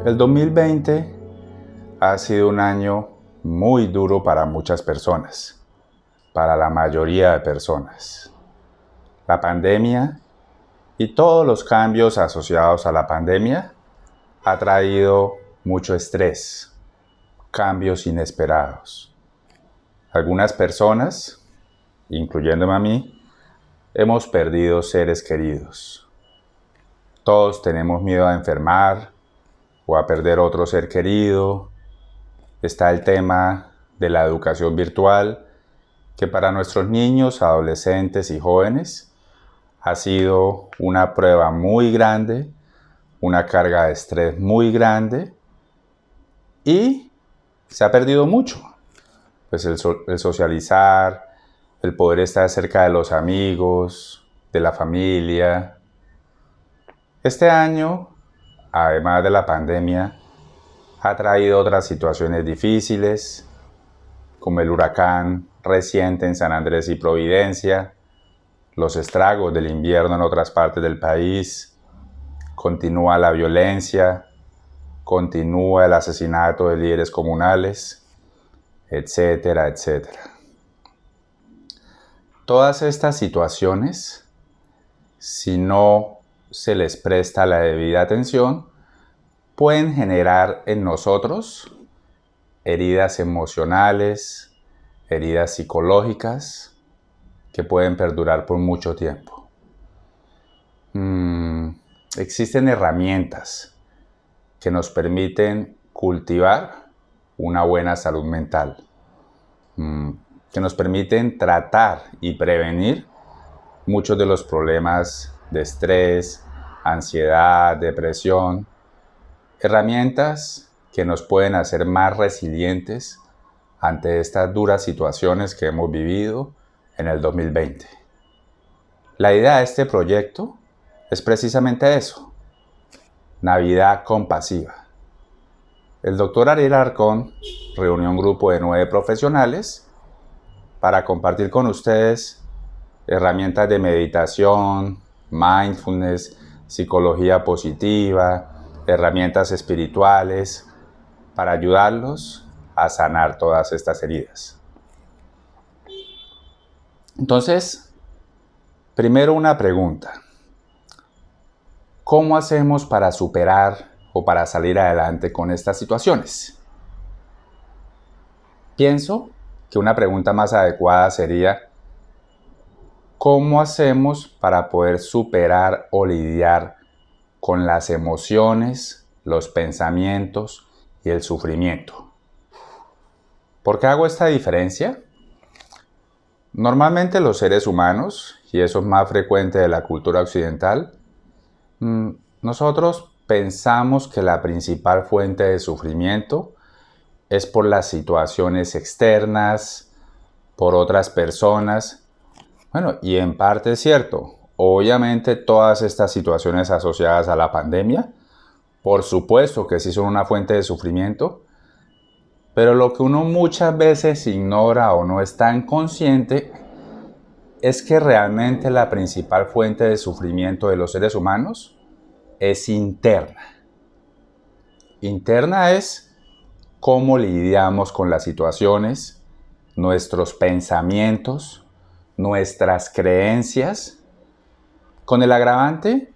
El 2020 ha sido un año muy duro para muchas personas, para la mayoría de personas. La pandemia y todos los cambios asociados a la pandemia ha traído mucho estrés, cambios inesperados. Algunas personas, incluyéndome a mí, hemos perdido seres queridos. Todos tenemos miedo a enfermar o a perder otro ser querido. Está el tema de la educación virtual, que para nuestros niños, adolescentes y jóvenes ha sido una prueba muy grande, una carga de estrés muy grande y se ha perdido mucho. Pues el socializar, el poder estar cerca de los amigos, de la familia. Este año, además de la pandemia, ha traído otras situaciones difíciles, como el huracán reciente en San Andrés y Providencia, los estragos del invierno en otras partes del país, continúa la violencia, continúa el asesinato de líderes comunales, etcétera, etcétera. Todas estas situaciones, si no se les presta la debida atención, pueden generar en nosotros heridas emocionales, heridas psicológicas que pueden perdurar por mucho tiempo. Existen herramientas que nos permiten cultivar una buena salud mental, que nos permiten tratar y prevenir muchos de los problemas de estrés, ansiedad, depresión. Herramientas que nos pueden hacer más resilientes ante estas duras situaciones que hemos vivido en el 2020. La idea de este proyecto es precisamente eso: Navidad compasiva. El doctor Ariel Alarcón reunió un grupo de 9 profesionales para compartir con ustedes herramientas de meditación, mindfulness, psicología positiva, herramientas espirituales para ayudarlos a sanar todas estas heridas. Entonces, primero una pregunta: ¿cómo hacemos para superar o para salir adelante con estas situaciones? Pienso que una pregunta más adecuada sería: ¿cómo hacemos para poder superar o lidiar con las emociones, los pensamientos y el sufrimiento? ¿Por qué hago esta diferencia? Normalmente los seres humanos, y eso es más frecuente de la cultura occidental, nosotros pensamos que la principal fuente de sufrimiento es por las situaciones externas, por otras personas. Bueno, y en parte es cierto. Obviamente todas estas situaciones asociadas a la pandemia, por supuesto que sí son una fuente de sufrimiento, pero lo que uno muchas veces ignora o no es tan consciente es que realmente la principal fuente de sufrimiento de los seres humanos es interna. Interna es cómo lidiamos con las situaciones, nuestros pensamientos, nuestras creencias, con el agravante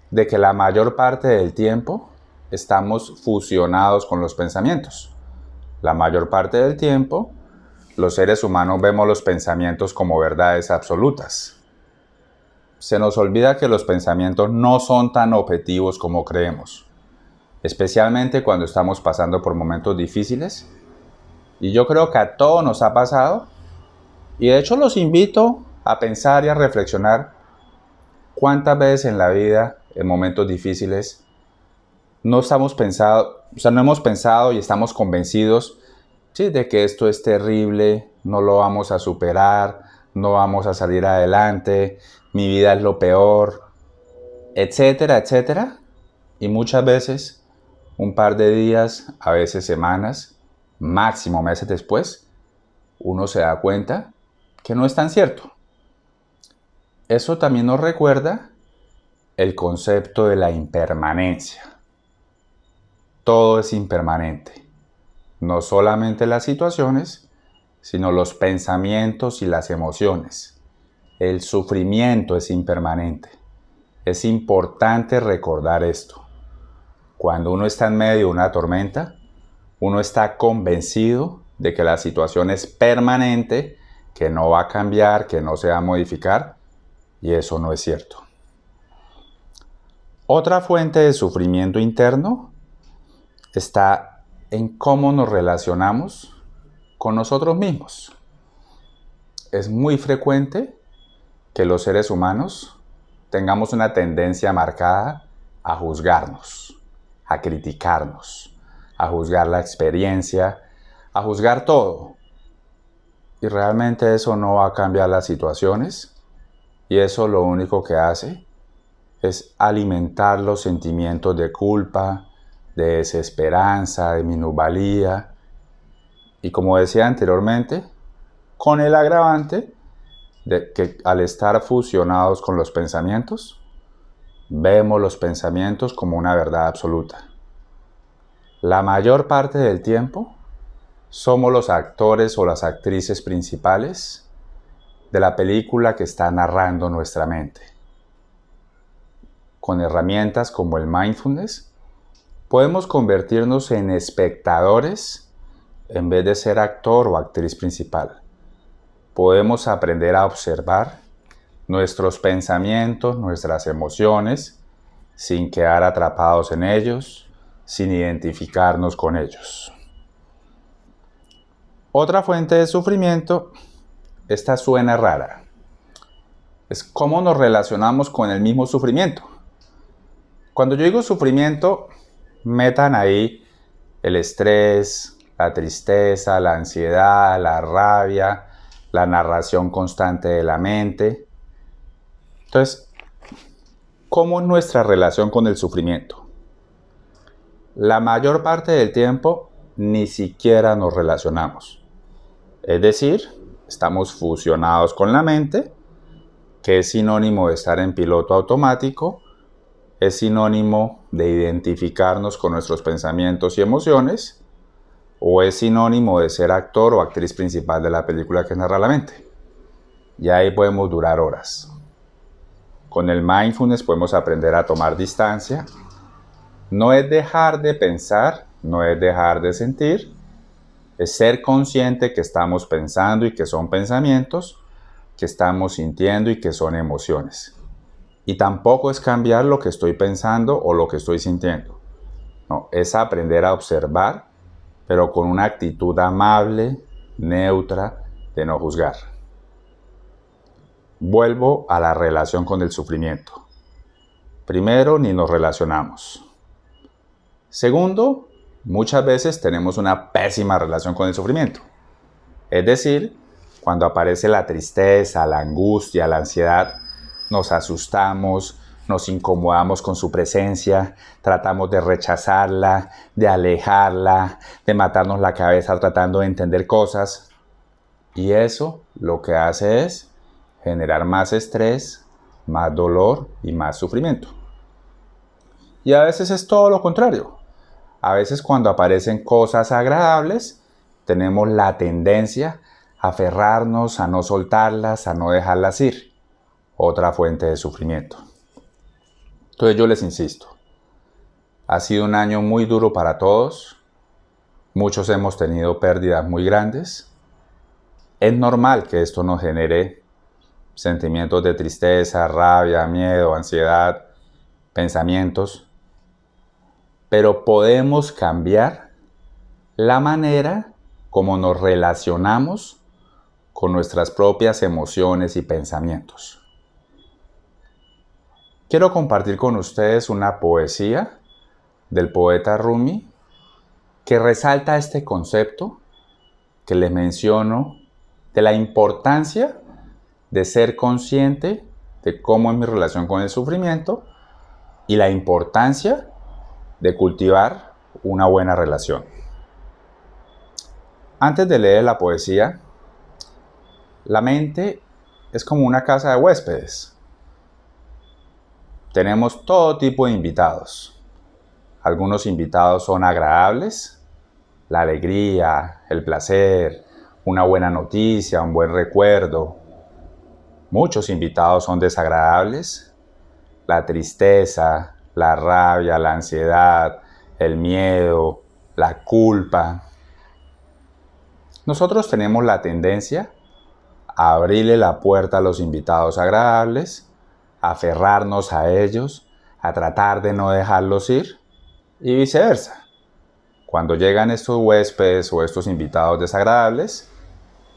de que la mayor parte del tiempo estamos fusionados con los pensamientos. La mayor parte del tiempo, los seres humanos vemos los pensamientos como verdades absolutas. Se nos olvida que los pensamientos no son tan objetivos como creemos, especialmente cuando estamos pasando por momentos difíciles. Y yo creo que a todos nos ha pasado, y de hecho los invito a pensar y a reflexionar cuántas veces en la vida, en momentos difíciles, no hemos pensado y estamos convencidos, sí, de que esto es terrible, no lo vamos a superar, no vamos a salir adelante, mi vida es lo peor, etcétera, etcétera. Y muchas veces, un par de días, a veces semanas, máximo meses después, uno se da cuenta que no es tan cierto. Eso también nos recuerda el concepto de la impermanencia. todo es impermanente. No solamente las situaciones, sino los pensamientos y las emociones. El sufrimiento es impermanente. Es importante recordar esto. Cuando uno está en medio de una tormenta, uno está convencido de que la situación es permanente, que no va a cambiar, que no se va a modificar, y eso no es cierto. Otra fuente de sufrimiento interno está en cómo nos relacionamos con nosotros mismos. Es muy frecuente que los seres humanos tengamos una tendencia marcada a juzgarnos, a criticarnos, a juzgar la experiencia, a juzgar todo. Y realmente eso no va a cambiar las situaciones, y eso lo único que hace es alimentar los sentimientos de culpa, de desesperanza, de minusvalía. Y como decía anteriormente, con el agravante de que al estar fusionados con los pensamientos, vemos los pensamientos como una verdad absoluta. La mayor parte del tiempo somos los actores o las actrices principales de la película que está narrando nuestra mente. Con herramientas como el mindfulness, podemos convertirnos en espectadores en vez de ser actor o actriz principal. Podemos aprender a observar nuestros pensamientos, nuestras emociones, sin quedar atrapados en ellos, sin identificarnos con ellos. Otra fuente de sufrimiento, esta suena rara, es cómo nos relacionamos con el mismo sufrimiento. Cuando yo digo sufrimiento, metan ahí el estrés, la tristeza, la ansiedad, la rabia, la narración constante de la mente. Entonces, ¿cómo es nuestra relación con el sufrimiento? La mayor parte del tiempo ni siquiera nos relacionamos. Es decir, estamos fusionados con la mente, que es sinónimo de estar en piloto automático, es sinónimo de identificarnos con nuestros pensamientos y emociones, o es sinónimo de ser actor o actriz principal de la película que narra la mente. Y ahí podemos durar horas. Con el mindfulness podemos aprender a tomar distancia. No es dejar de pensar, no es dejar de sentir, es ser consciente que estamos pensando y que son pensamientos, que estamos sintiendo y que son emociones. Y tampoco es cambiar lo que estoy pensando o lo que estoy sintiendo. No, es aprender a observar, pero con una actitud amable, neutra, de no juzgar. Vuelvo a la relación con el sufrimiento. Primero, ni nos relacionamos. Segundo, muchas veces tenemos una pésima relación con el sufrimiento. Es decir, cuando aparece la tristeza, la angustia, la ansiedad, nos asustamos, nos incomodamos con su presencia, tratamos de rechazarla, de alejarla, de matarnos la cabeza tratando de entender cosas. Y eso lo que hace es generar más estrés, más dolor y más sufrimiento. Y a veces es todo lo contrario. A veces cuando aparecen cosas agradables, tenemos la tendencia a aferrarnos, a no soltarlas, a no dejarlas ir. Otra fuente de sufrimiento. Entonces yo les insisto, ha sido un año muy duro para todos. Muchos hemos tenido pérdidas muy grandes. Es normal que esto nos genere sentimientos de tristeza, rabia, miedo, ansiedad, pensamientos. Pero podemos cambiar la manera como nos relacionamos con nuestras propias emociones y pensamientos. Quiero compartir con ustedes una poesía del poeta Rumi que resalta este concepto que les menciono de la importancia de ser consciente de cómo es mi relación con el sufrimiento y la importancia de cultivar una buena relación. Antes de leer la poesía, la mente es como una casa de huéspedes. Tenemos todo tipo de invitados. Algunos invitados son agradables, la alegría, el placer, una buena noticia, un buen recuerdo. Muchos invitados son desagradables, la tristeza, la rabia, la ansiedad, el miedo, la culpa. Nosotros tenemos la tendencia a abrirle la puerta a los invitados agradables, a aferrarnos a ellos, a tratar de no dejarlos ir y viceversa. Cuando llegan estos huéspedes o estos invitados desagradables,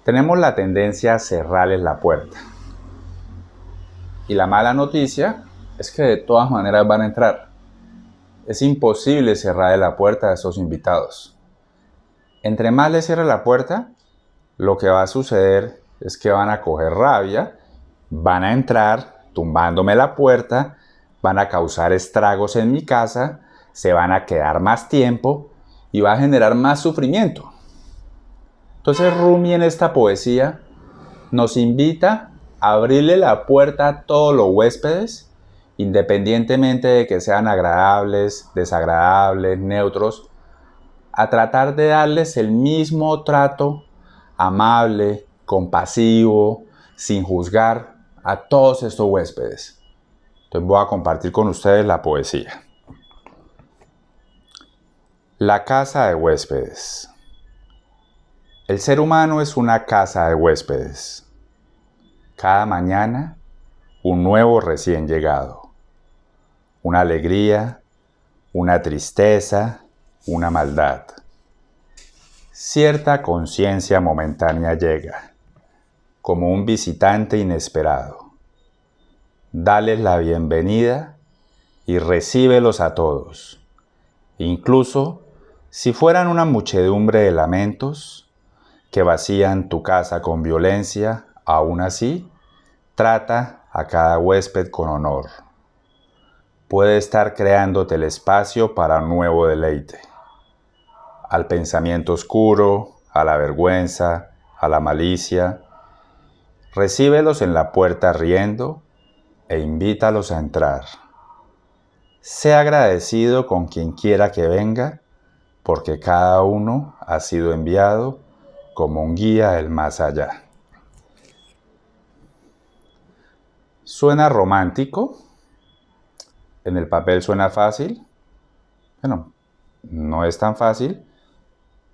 tenemos la tendencia a cerrarles la puerta. Y la mala noticia es que de todas maneras van a entrar. Es imposible cerrarle la puerta a estos invitados. Entre más les cierre la puerta, lo que va a suceder es que van a coger rabia, van a entrar tumbándome la puerta, van a causar estragos en mi casa, se van a quedar más tiempo y va a generar más sufrimiento. Entonces Rumi en esta poesía nos invita a abrirle la puerta a todos los huéspedes, independientemente de que sean agradables, desagradables, neutros, a tratar de darles el mismo trato amable, compasivo, sin juzgar a todos estos huéspedes. Entonces voy a compartir con ustedes la poesía. La casa de huéspedes. El ser humano es una casa de huéspedes. Cada mañana, un nuevo recién llegado. Una alegría, una tristeza, una maldad. Cierta conciencia momentánea llega, como un visitante inesperado. Dales la bienvenida y recíbelos a todos. Incluso si fueran una muchedumbre de lamentos que vacían tu casa con violencia, aún así, trata a cada huésped con honor. Puede estar creándote el espacio para un nuevo deleite. Al pensamiento oscuro, a la vergüenza, a la malicia. Recíbelos en la puerta riendo e invítalos a entrar. Sé agradecido con quien quiera que venga, porque cada uno ha sido enviado como un guía del más allá. ¿Suena romántico? ¿En el papel suena fácil? Bueno, no es tan fácil,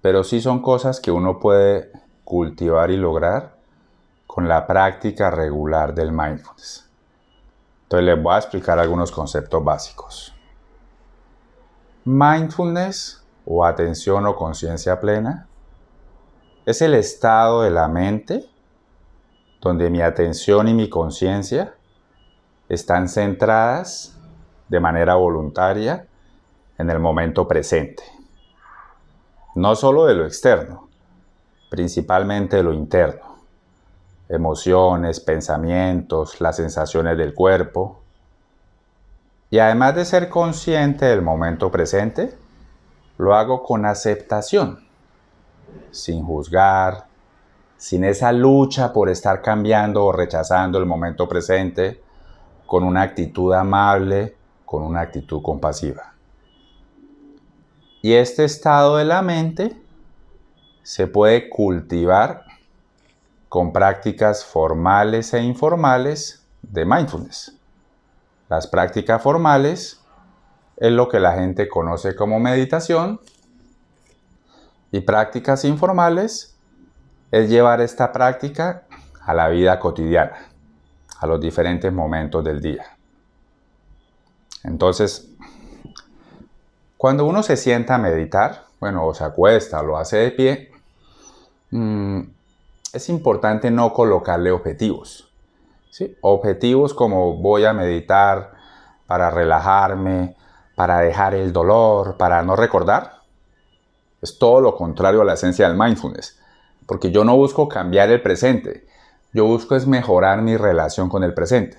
pero sí son cosas que uno puede cultivar y lograr con la práctica regular del mindfulness. Entonces les voy a explicar algunos conceptos básicos. Mindfulness o atención o conciencia plena es el estado de la mente donde mi atención y mi conciencia están centradas de manera voluntaria en el momento presente. No solo de lo externo, principalmente de lo interno. Emociones, pensamientos, las sensaciones del cuerpo. Y además de ser consciente del momento presente, lo hago con aceptación, sin juzgar, sin esa lucha por estar cambiando o rechazando el momento presente, con una actitud amable, con una actitud compasiva. Y este estado de la mente se puede cultivar con prácticas formales e informales de mindfulness. Las prácticas formales es lo que la gente conoce como meditación y prácticas informales es llevar esta práctica a la vida cotidiana, a los diferentes momentos del día. Entonces, cuando uno se sienta a meditar, o se acuesta, o lo hace de pie, es importante no colocarle objetivos. ¿Sí? Objetivos como voy a meditar para relajarme, para dejar el dolor, para no recordar. Es todo lo contrario a la esencia del mindfulness. Porque yo no busco cambiar el presente. Yo busco es mejorar mi relación con el presente.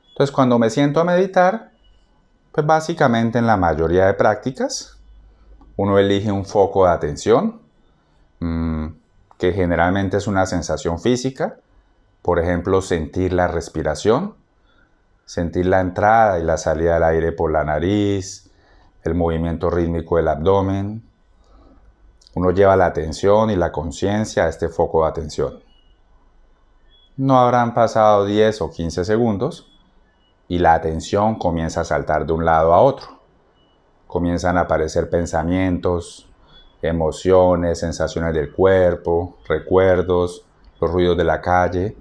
Entonces, cuando me siento a meditar, pues básicamente en la mayoría de prácticas, uno elige un foco de atención, que generalmente es una sensación física. Por ejemplo, sentir la respiración, sentir la entrada y la salida del aire por la nariz, el movimiento rítmico del abdomen. Uno lleva la atención y la conciencia a este foco de atención. No habrán pasado 10 o 15 segundos y la atención comienza a saltar de un lado a otro. Comienzan a aparecer pensamientos, emociones, sensaciones del cuerpo, recuerdos, los ruidos de la calle.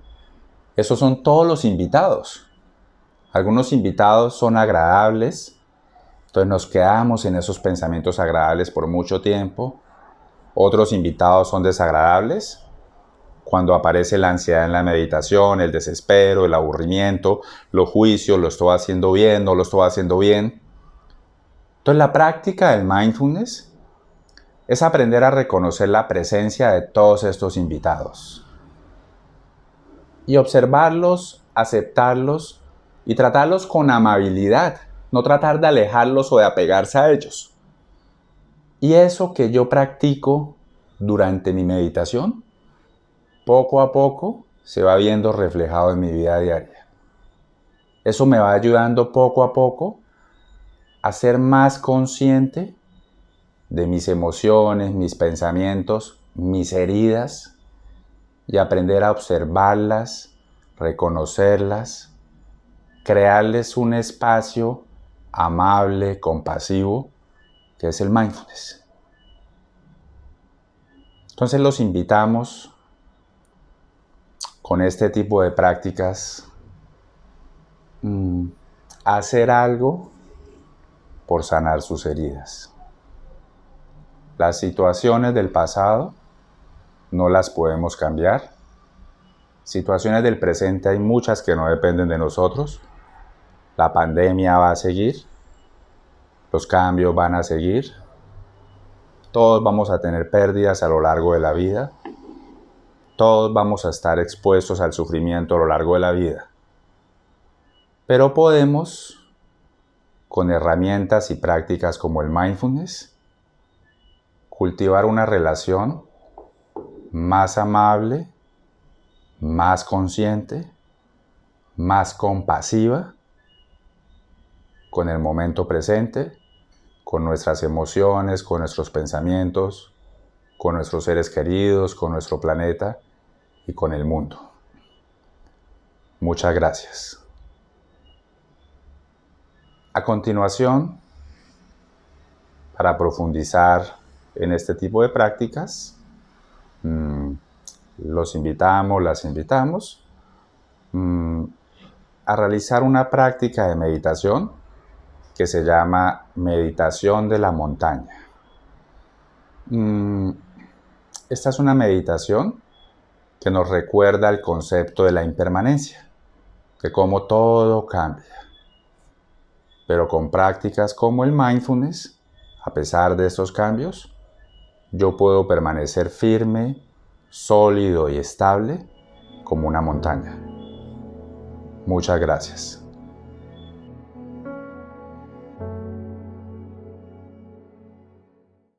Esos son todos los invitados. Algunos invitados son agradables, entonces nos quedamos en esos pensamientos agradables por mucho tiempo. Otros invitados son desagradables, cuando aparece la ansiedad en la meditación, el desespero, el aburrimiento, los juicios, lo estoy haciendo bien, no lo estoy haciendo bien. Entonces la práctica del mindfulness es aprender a reconocer la presencia de todos estos invitados y observarlos, aceptarlos y tratarlos con amabilidad, no tratar de alejarlos o de apegarse a ellos. Y eso que yo practico durante mi meditación, poco a poco se va viendo reflejado en mi vida diaria. Eso me va ayudando poco a poco a ser más consciente de mis emociones, mis pensamientos, mis heridas y aprender a observarlas, reconocerlas, crearles un espacio amable, compasivo, que es el mindfulness. Entonces los invitamos con este tipo de prácticas a hacer algo por sanar sus heridas. Las situaciones del pasado no las podemos cambiar. Situaciones del presente hay muchas que no dependen de nosotros. La pandemia va a seguir. Los cambios van a seguir. Todos vamos a tener pérdidas a lo largo de la vida. Todos vamos a estar expuestos al sufrimiento a lo largo de la vida. Pero podemos, con herramientas y prácticas como el mindfulness, cultivar una relación más amable, más consciente, más compasiva con el momento presente, con nuestras emociones, con nuestros pensamientos, con nuestros seres queridos, con nuestro planeta y con el mundo. Muchas gracias. A continuación, para profundizar en este tipo de prácticas, las invitamos a realizar una práctica de meditación que se llama meditación de la montaña. Esta es una meditación que nos recuerda el concepto de la impermanencia, que como todo cambia. Pero con prácticas como el mindfulness, a pesar de estos cambios, yo puedo permanecer firme, sólido y estable como una montaña. Muchas gracias.